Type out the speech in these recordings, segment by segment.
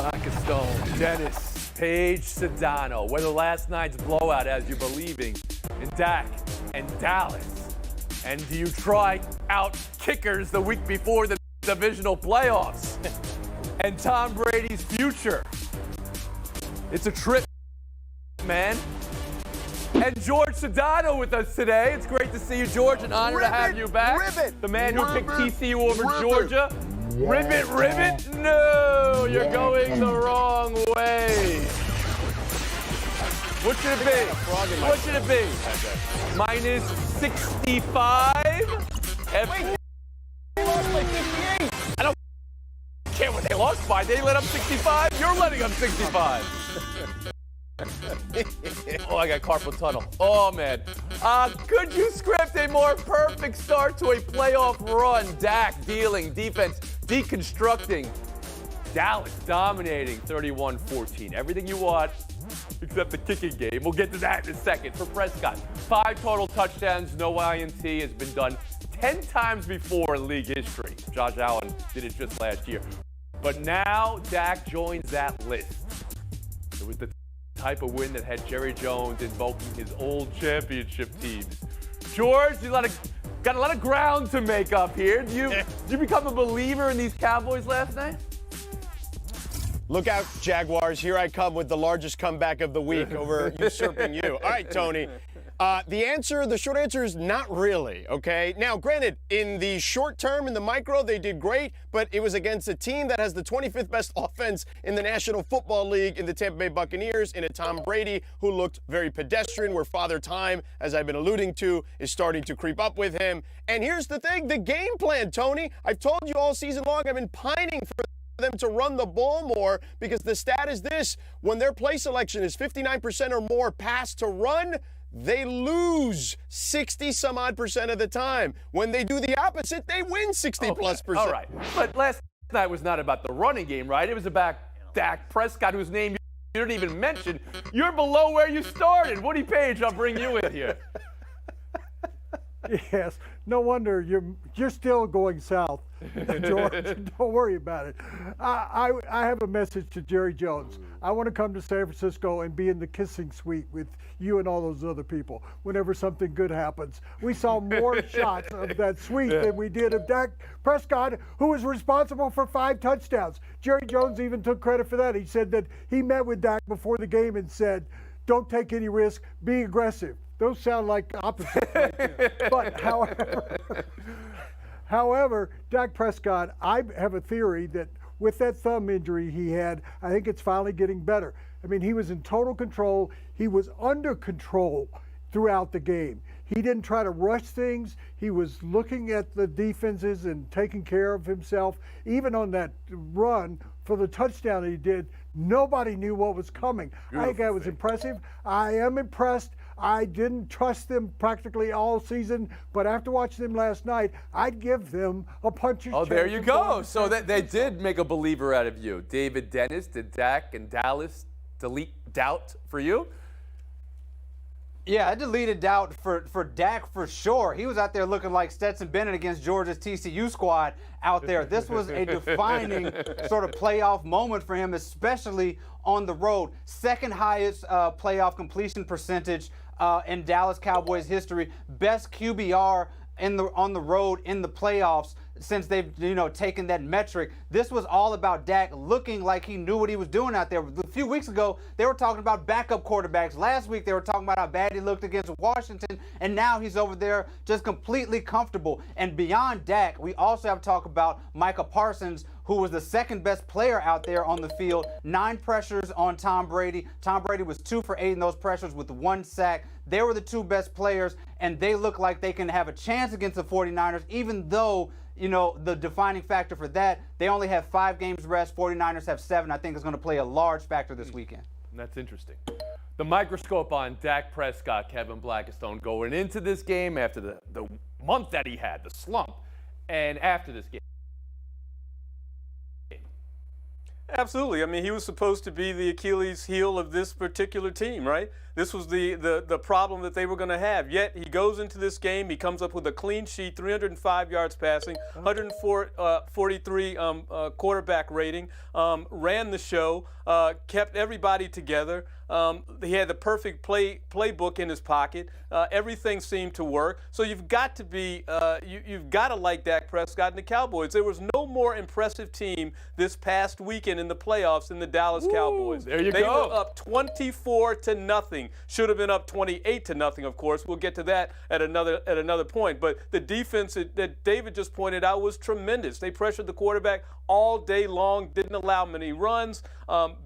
Blackstone, Dennis, Paige, Sedano. Whether last night's blowout has you believing in Dak and Dallas. And do you try out kickers the week before the divisional playoffs? And Tom Brady's future. It's a trip, man. And George Sedano with us today. It's great to see you, George. An honor to have you back. The man who picked TCU over Georgia. Ribbit. No, you're going the wrong way. What should it be? What should it be? Minus 65? Wait, they lost by 58. I don't care what they lost by. They let up 65. You're letting up 65. Oh, I got carpal tunnel. Oh, man. Could you script a more perfect start to a playoff run? Dak dealing, defense deconstructing, Dallas dominating 31-14. Everything you want except the kicking game. We'll get to that in a second. For Prescott, 5 total touchdowns, no INT, has been done 10 times before in league history. Josh Allen did it just last year. But now Dak joins that list. It was the type of win that had Jerry Jones invoking his old championship teams. George, you got a lot of ground to make up here. Did you become a believer in these Cowboys last night? Look out, Jaguars. Here I come with the largest comeback of the week over usurping you. All right, Tony. The short answer is not really, okay? Now, granted, in the short term, in the micro, they did great, but it was against a team that has the 25th best offense in the National Football League in the Tampa Bay Buccaneers, in a Tom Brady who looked very pedestrian, where Father Time, as I've been alluding to, is starting to creep up with him. And here's the thing, the game plan, Tony. I've told you all season long, I've been pining for them to run the ball more, because the stat is this: when their play selection is 59% or more pass to run, they lose 60-some-odd% of the time. When they do the opposite, they win 60+%. All right. But last night was not about the running game, right? It was about Dak Prescott, whose name you didn't even mention. You're below where you started. Woody Page, I'll bring you in here. Yes. No wonder you're still going south, George. Don't worry about it. I have a message to Jerry Jones. I want to come to San Francisco and be in the kissing suite with you and all those other people whenever something good happens. We saw more shots of that suite than we did of Dak Prescott, who was responsible for 5 touchdowns. Jerry Jones even took credit for that. He said that he met with Dak before the game and said, "Don't take any risk, be aggressive." Those sound like opposites right there. But however, Dak Prescott, I have a theory that with that thumb injury he had, I think it's finally getting better. I mean, he was in total control. He was under control throughout the game. He didn't try to rush things. He was looking at the defenses and taking care of himself. Even on that run for the touchdown he did, nobody knew what was coming. I think that was impressive. I am impressed. I didn't trust them practically all season, but after watching them last night, I'd give them a puncher's chance. Oh, there you go. So they did make a believer out of you. David Dennis, did Dak and Dallas delete doubt for you? Yeah, I deleted doubt for Dak for sure. He was out there looking like Stetson Bennett against Georgia's TCU squad out there. This was a defining sort of playoff moment for him, especially on the road. Second highest playoff completion percentage in Dallas Cowboys history. Best QBR on the road in the playoffs since they've taken that metric. This was all about Dak looking like he knew what he was doing out there. A few weeks ago, they were talking about backup quarterbacks. Last week, they were talking about how bad he looked against Washington, and now he's over there just completely comfortable. And beyond Dak, we also have to talk about Micah Parsons, who was the second best player out there on the field. 9 pressures on Tom Brady. Tom Brady was 2 for 8 in those pressures with 1 sack. They were the 2 best players, and they look like they can have a chance against the 49ers, even though the defining factor for that, they only have 5 games rest. 49ers have 7. I think is going to play a large factor this weekend. That's interesting. The microscope on Dak Prescott, Kevin Blackstone, going into this game after the month that he had, the slump, and after this game. Absolutely. I mean, he was supposed to be the Achilles heel of this particular team, right? This was the problem that they were going to have. Yet he goes into this game, he comes up with a clean sheet, 305 yards passing, 143 quarterback rating, ran the show, kept everybody together. He had the perfect playbook in his pocket. Everything seemed to work. So you've got to be, you've got to like Dak Prescott and the Cowboys. There was no more impressive team this past weekend in the playoffs than the Dallas Cowboys. There you they go. were up 24-0. Should have been up 28-0. Of course, we'll get to that at another point. But the defense that David just pointed out was tremendous. They pressured the quarterback all day long, didn't allow many runs,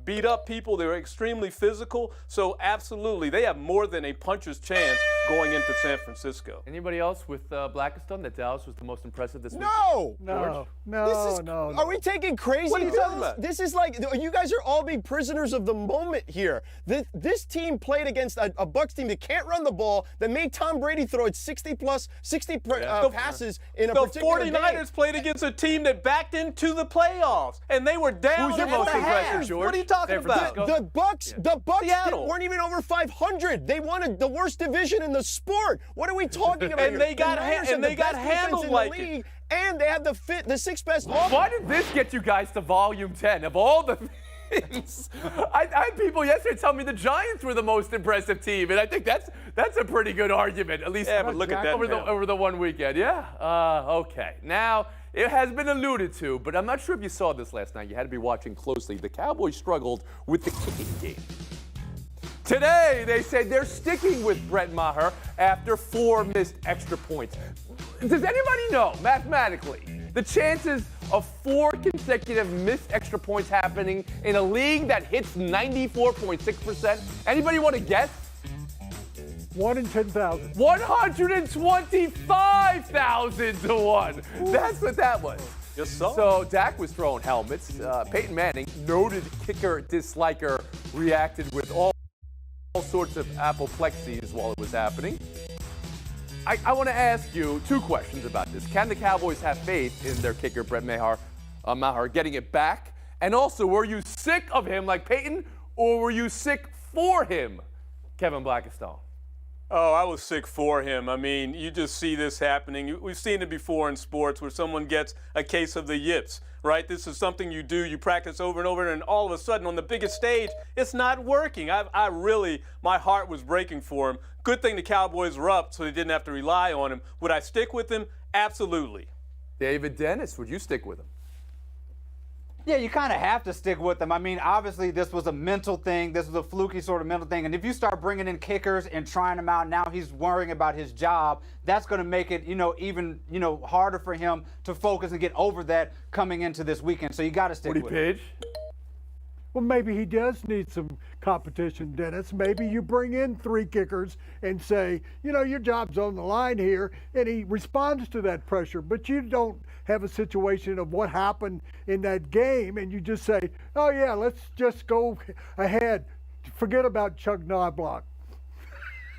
beat up people. They were extremely physical. So absolutely, they have more than a puncher's chance going into San Francisco. Anybody else with Blackistone that Dallas was the most impressive this week? No! No, This is, no. Are we taking crazy What are you pills? talking about? This is like, you guys are all being prisoners of the moment here. This team played against a Bucs team that can't run the ball, that made Tom Brady throw it 60 passes in a The particular 49ers game. played against a team that backed into the playoffs, and they were down Who's your at the most impressive, half. George? What are you talking San about? Francisco? The Bucs Seattle. weren't even over 500. They won the worst division in the sport. What are we talking about? And here? they got The Niners and have they the got best defense handled in like the it. league, and they had the sixth best offense. Why did this get you guys to volume 10 of all the things? I had people yesterday tell me the Giants were the most impressive team, and I think that's a pretty good argument, at least Yeah, but look at that over now. the one weekend. Yeah. Okay. Now, it has been alluded to, but I'm not sure if you saw this last night. You had to be watching closely. The Cowboys struggled with the kicking game. Today, they say they're sticking with Brett Maher after 4 missed extra points. Does anybody know, mathematically, the chances of 4 consecutive missed extra points happening in a league that hits 94.6%? Anybody want to guess? 1 in 10,000. 125,000 to 1. That's what that was. Just so. So Dak was throwing helmets. Peyton Manning, noted kicker disliker, reacted with all sorts of apoplexies while it was happening. I want to ask you 2 questions about this. Can the Cowboys have faith in their kicker, Brett Maher, getting it back? And also, were you sick of him like Peyton, or were you sick for him, Kevin Blackistone? Oh, I was sick for him. I mean, you just see this happening. We've seen it before in sports where someone gets a case of the yips, right? This is something you do, you practice over and over, and all of a sudden on the biggest stage, it's not working. I really, my heart was breaking for him. Good thing the Cowboys were up so they didn't have to rely on him. Would I stick with him? Absolutely. David Dennis, would you stick with him? Yeah, you kind of have to stick with them. I mean, obviously, this was a mental thing. This was a fluky sort of mental thing. And if you start bringing in kickers and trying them out, now he's worrying about his job. That's going to make it, even, harder for him to focus and get over that coming into this weekend. So you got to stick Woody with it. Page? Well, maybe he does need some competition, Dennis. Maybe you bring in 3 kickers and say, your job's on the line here, and he responds to that pressure. But you don't have a situation of what happened in that game, and you just say, oh, yeah, let's just go ahead. Forget about Chuck Knobloch.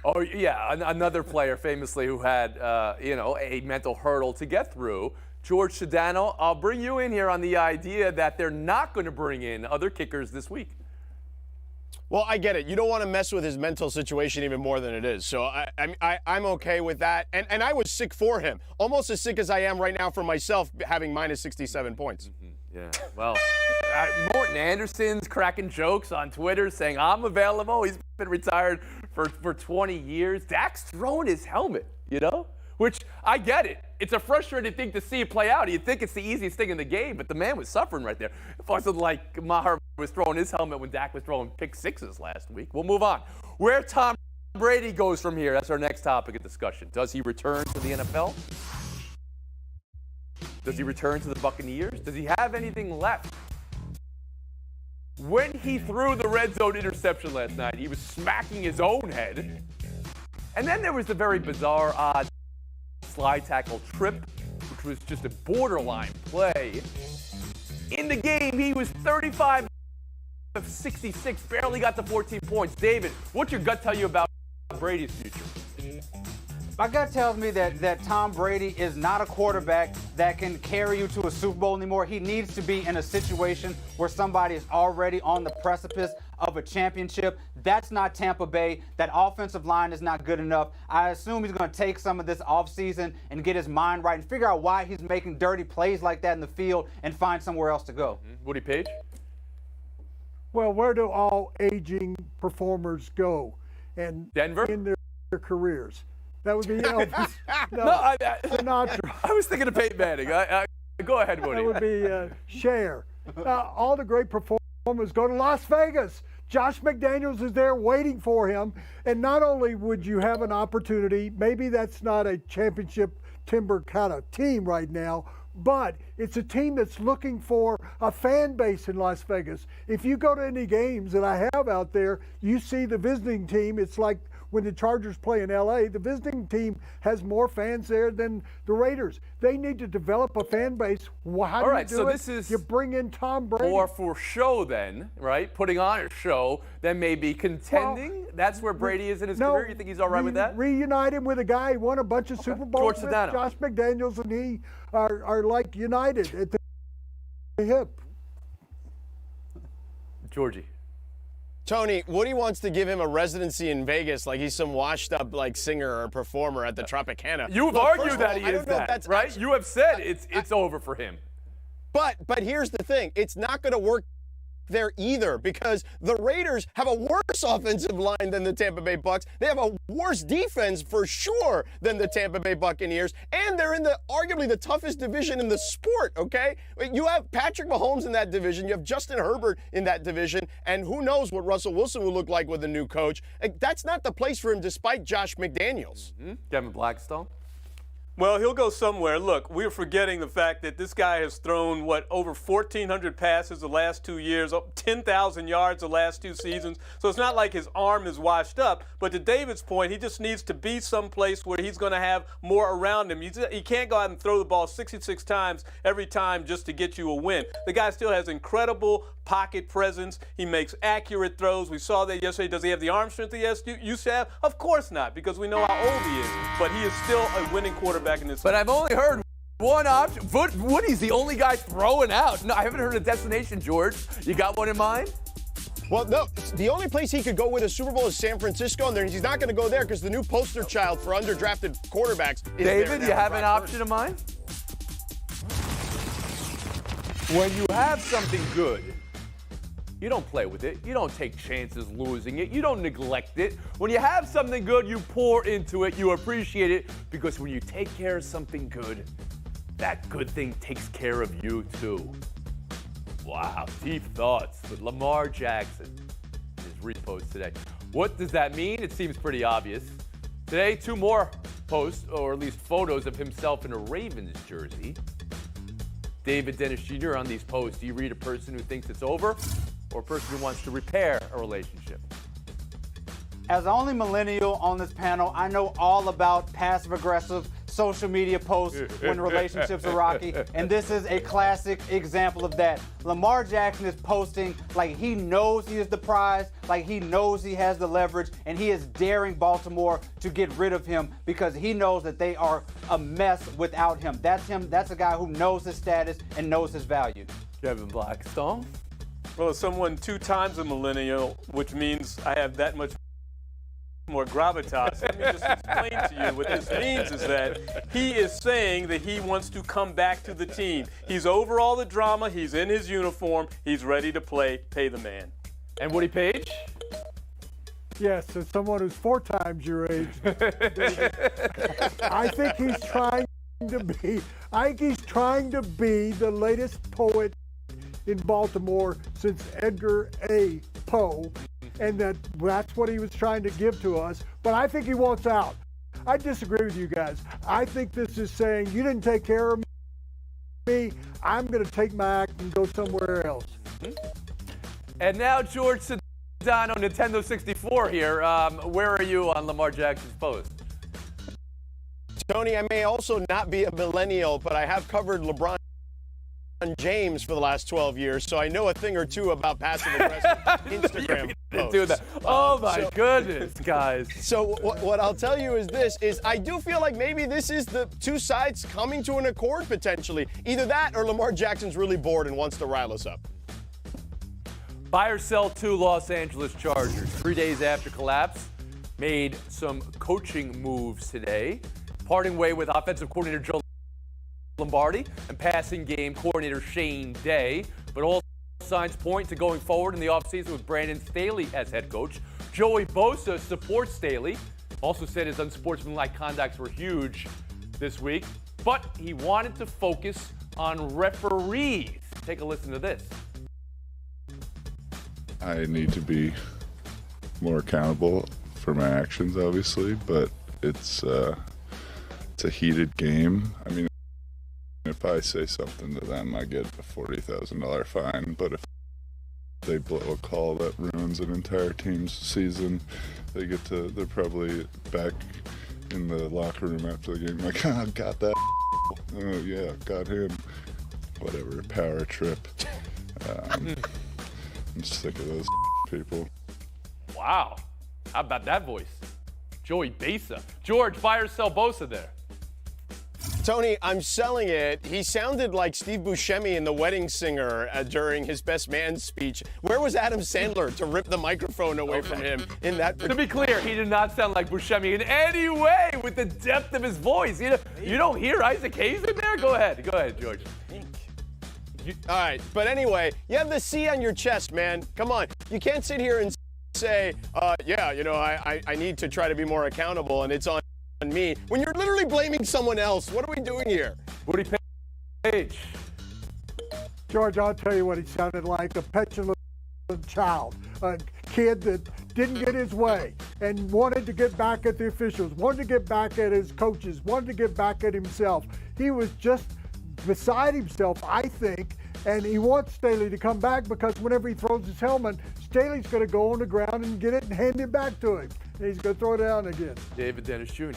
Oh, yeah, another player famously who had, a mental hurdle to get through. George Sedano, I'll bring you in here on the idea that they're not going to bring in other kickers this week. Well, I get it. You don't want to mess with his mental situation even more than it is. So I'm okay with that. And I was sick for him. Almost as sick as I am right now for myself having minus 67 points. Yeah, well, Morton Anderson's cracking jokes on Twitter saying, I'm available. He's been retired for 20 years. Dak's throwing his helmet, which I get it. It's a frustrating thing to see play out. You'd think it's the easiest thing in the game, but the man was suffering right there. It wasn't like Maher was throwing his helmet when Dak was throwing pick sixes last week. We'll move on. Where Tom Brady goes from here, that's our next topic of discussion. Does he return to the NFL? Does he return to the Buccaneers? Does he have anything left? When he threw the red zone interception last night, he was smacking his own head. And then there was the very bizarre, odd slide tackle trip, which was just a borderline play. In the game, he was 35 of 66, barely got to 14 points. David, what's your gut tell you about Brady's future? My gut tells me that Tom Brady is not a quarterback that can carry you to a Super Bowl anymore. He needs to be in a situation where somebody is already on the precipice of a championship. That's not Tampa Bay. That offensive line is not good enough. I assume he's going to take some of this offseason and get his mind right and figure out why he's making dirty plays like that in the field and find somewhere else to go. Woody Page? Well, where do all aging performers go? And Denver? In their careers. That would be Elvis. Sinatra. I was thinking of Peyton Manning. Go ahead, Woody. That would be Cher. All the great performers go to Las Vegas. Josh McDaniels is there waiting for him. And not only would you have an opportunity, maybe that's not a championship timber kind of team right now, but it's a team that's looking for a fan base in Las Vegas. If you go to any games that I have out there, you see the visiting team. It's like when the Chargers play in LA, the visiting team has more fans there than the Raiders. They need to develop a fan base. How do you do so it? this is you bring in Tom Brady. More for show then, right? Putting on a show than maybe contending. Well, that's where Brady is in his career. You think he's all right with that? Reunite him with a guy who won a bunch of Super Bowls George with Sedano. Josh McDaniels, and he are like united at the hip. Georgie. Tony, Woody wants to give him a residency in Vegas like he's some washed-up like singer or performer at the Tropicana. You've Look, argued first of that all, he I is don't know if that, that's right? actually- You have said it's over for him. But here's the thing. It's not going to work there either because the Raiders have a worse offensive line than the Tampa Bay Bucks. They have a worse defense for sure than the Tampa Bay Buccaneers, and they're in the arguably the toughest division in the sport, okay? You have Patrick Mahomes in that division, you have Justin Herbert in that division, and who knows what Russell Wilson will look like with a new coach. That's not the place for him despite Josh McDaniels. Kevin Blackstone. Well, he'll go somewhere. Look, we're forgetting the fact that this guy has thrown, over 1,400 passes the last 2 years, 10,000 yards the last 2 seasons. So it's not like his arm is washed up. But to David's point, he just needs to be someplace where he's going to have more around him. He can't go out and throw the ball 66 times every time just to get you a win. The guy still has incredible pocket presence. He makes accurate throws. We saw that yesterday. Does he have the arm strength he used to have? Of course not, because we know how old he is. But he is still a winning quarterback. But I've only heard one option. Woody's the only guy throwing out. No, I haven't heard a destination, George. You got one in mind? Well, no, the only place he could go win a Super Bowl is San Francisco, and he's not going to go there because the new poster child for underdrafted quarterbacks is David, there you now, have an option in mind? When you have something good, you don't play with it. You don't take chances losing it. You don't neglect it. When you have something good, you pour into it. You appreciate it because when you take care of something good, that good thing takes care of you too. Wow, deep thoughts with Lamar Jackson in his repost today. What does that mean? It seems pretty obvious. Today, 2 more posts, or at least photos of himself in a Ravens jersey. David Dennis Jr. on these posts. Do you read a person who thinks it's over or a person who wants to repair a relationship? As the only millennial on this panel, I know all about passive-aggressive social media posts when relationships are rocky, and this is a classic example of that. Lamar Jackson is posting like he knows he is the prize, like he knows he has the leverage, and he is daring Baltimore to get rid of him because he knows that they are a mess without him. That's him. That's a guy who knows his status and knows his value. Kevin Blackstone. Well, as someone 2 times a millennial, which means I have that much more gravitas. Let me just explain to you what this means is that he is saying that he wants to come back to the team. He's over all the drama. He's in his uniform. He's ready to play. Pay the man. And Woody Page? Yes, as someone who's 4 times your age, I think he's trying to be the latest poet in Baltimore since Edgar A. Poe, and that's what he was trying to give to us. But I think he wants out. I disagree with you guys. I think this is saying you didn't take care of me. I'm going to take my act and go somewhere else. And now George Sedano, Nintendo 64 here. Where are you on Lamar Jackson's post? Tony, I may also not be a millennial, but I have covered LeBron James for the last 12 years, so I know a thing or two about passive-aggressive Instagram posts. Do that. Oh my goodness, guys. So what I'll tell you is this, is I do feel like maybe this is the two sides coming to an accord potentially. Either that or Lamar Jackson's really bored and wants to rile us up. Buy or sell 2 Los Angeles Chargers. 3 days after collapse, made some coaching moves today. Parting way with offensive coordinator Joe Lombardi and passing game coordinator Shane Day. But all signs point to going forward in the offseason with Brandon Staley as head coach. Joey Bosa supports Staley. Also said his unsportsmanlike conducts were huge this week. But he wanted to focus on referees. Take a listen to this. I need to be more accountable for my actions, obviously, but it's a heated game. I mean, if I say something to them, I get a $40,000 fine, but if they blow a call that ruins an entire team's season, they're probably back in the locker room after the game like, oh, got that. Oh, yeah, got him. Whatever, power trip. I'm sick of those people. Wow. How about that voice? Joey Bosa. George, buy or sell Bosa there? Tony, I'm selling it. He sounded like Steve Buscemi in The Wedding Singer during his best man speech. Where was Adam Sandler to rip the microphone away from him in that? To be clear, he did not sound like Buscemi in any way with the depth of his voice. You don't hear Isaac Hayes in there? Go ahead, George. All right, but anyway, you have the C on your chest, man. Come on. You can't sit here and say, I need to try to be more accountable and it's on me when you're literally blaming someone else. What are we doing here? Woody Page. George, I'll tell you what he sounded like, a petulant child, a kid that didn't get his way and wanted to get back at the officials, wanted to get back at his coaches, wanted to get back at himself. He was just beside himself, I think, and he wants Staley to come back because whenever he throws his helmet, Staley's going to go on the ground and get it and hand it back to him. And he's going to throw it down again. David Dennis Jr.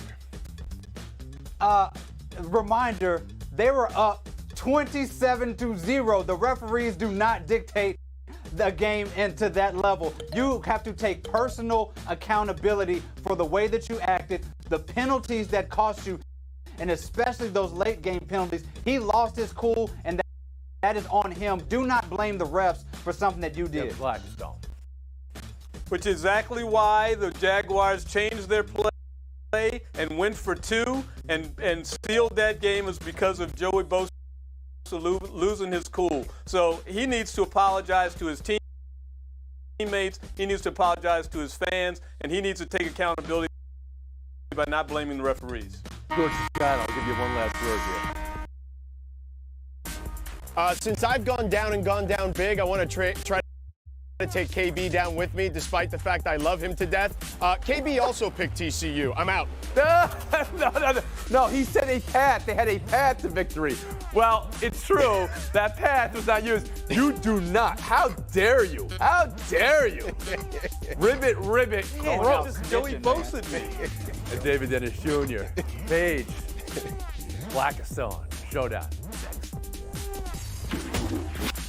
Reminder, they were up 27-0. The referees do not dictate the game into that level. You have to take personal accountability for the way that you acted, the penalties that cost you, and especially those late game penalties. He lost his cool, and that is on him. Do not blame the refs for something that you did. Blackstone. Which is exactly why the Jaguars changed their play and went for 2 and sealed that game, is because of Joey Bosa losing his cool. So he needs to apologize to his teammates, he needs to apologize to his fans, and he needs to take accountability by not blaming the referees. George Scott, I'll give you one last word here. Since I've gone down big, I want to try to take KB down with me, despite the fact I love him to death. KB also picked TCU. I'm out. No, he said a path. They had a path to victory. Well, it's true. That path was not used. You do not. How dare you? How dare you? Ribbit. Just Joey Bosa me. And David Dennis Jr. Page. Blackstone. Showdown. Next.